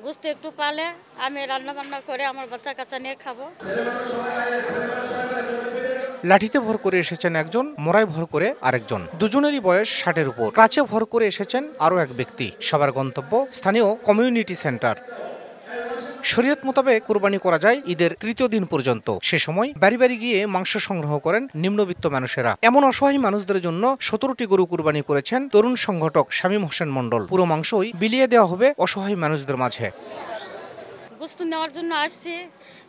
গোস্ত একটু পালে আমি রান্না বান্না করে আমার বাচ্চা কাচ্চা নিয়ে খাবো। লাঠিতে ভর করে এসেছেন একজন, মোড়ায় ভর করে আরেকজন। দুজনেরই বয়স 60-এর উপর। কাছে ভর করে এসেছেন আরও এক ব্যক্তি। সবার গন্তব্য স্থানীয় কমিউনিটি সেন্টার। শরীয়ত মোতাবেক কুরবানি করা যায় ঈদের তৃতীয় দিন পর্যন্ত। সে সময় বাড়ি বাড়ি গিয়ে মাংস সংগ্রহ করেন নিম্নবিত্ত মানুষেরা। এমন অসহায় মানুষদের জন্য 17টি গরু কুরবানি করেছেন তরুণ সংগঠক শামীম হোসেন মণ্ডল। পুরো মাংসই বিলিয়ে দেওয়া হবে অসহায় মানুষদের মাঝে। গোস্ত নেওয়ার জন্য আসছি,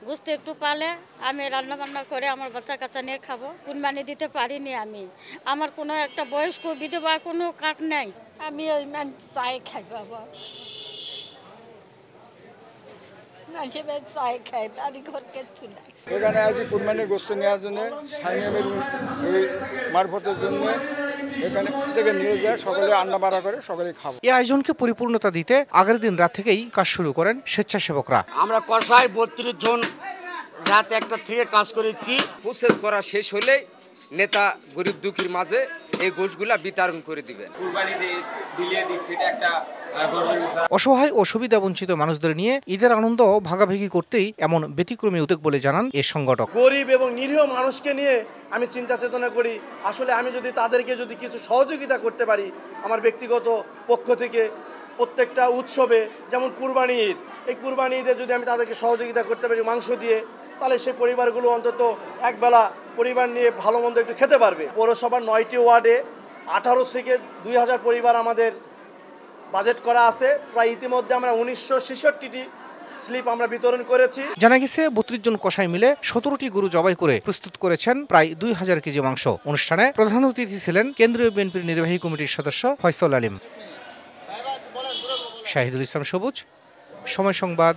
গোস্ত একটু পালে আমি রান্না বান্না করে আমার বাচ্চা কাচ্চা নিয়ে খাবো। কুরবানি দিতে পারিনি আমি, আমার কোনো একটা বয়স্ক বিধবা কোনো কাট নাই, আমি ওই চাই খাই বাবা, চাই খাই, বাড়ি ঘর কিচ্ছু নাই। এখানে আছি কুরবানির গোস্ত নেওয়ার জন্য, শামীমের এই মারফতের জন্য এখানে থেকে নিয়ে যায়, সকলে রান্না বাড়া করে সকলে খাবো। এই আয়োজনকে পরিপূর্ণতা দিতে আগের দিন রাত থেকেই কাজ শুরু করেন স্বেচ্ছাসেবকরা। আমরা কষায় 32 জন রাত 1টা থেকে কাজ করেছি। প্রসেস করা শেষ হলেই নেতা গরিব দুঃখীর মাঝে এই গোশগুলা বিতরণ করে দিবেন। অসহায় ও সুবিধা বঞ্চিত মানুষদের নিয়ে ঈদের আনন্দ ভাগাভাগি করতেই এমন ব্যতিক্রমী উদ্যোগ বলে জানান এই সংগঠক। গরিব এবং নিরীহ মানুষকে নিয়ে আমি চিন্তা চেতনা করি। আসলে আমি যদি তাদেরকে যদি কিছু সহযোগিতা করতে পারি আমার ব্যক্তিগত পক্ষ থেকে, প্রত্যেকটা উৎসবে যেমন কুরবানি ঈদ, এই কুরবানি ঈদে যদি আমি তাদেরকে সহযোগিতা করতে পারি মাংস দিয়ে, তাহলে সেই পরিবারগুলো অন্তত একবেলা পরিবার নিয়ে ভালো মন্দ একটু খেতে পারবে। পৌরসভার 9টি ওয়ার্ডে 18 থেকে 2000 পরিবার আমাদের বাজেট করা আছে। প্রায় ইতিমধ্যে আমরা 1966টি স্লিপ আমরা বিতরণ করেছি। জানা গেছে 32 জন কসাই মিলে 17টি গরু জবাই করে প্রস্তুত করেছেন প্রায় 2000 কেজি মাংস। অনুষ্ঠানে প্রধান অতিথি ছিলেন কেন্দ্রীয় বিএনপির নির্বাহী কমিটির সদস্য ফয়সাল আলীম। শাহিদুল ইসলাম সবুজ, সময় সংবাদ,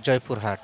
জয়পুরহাট।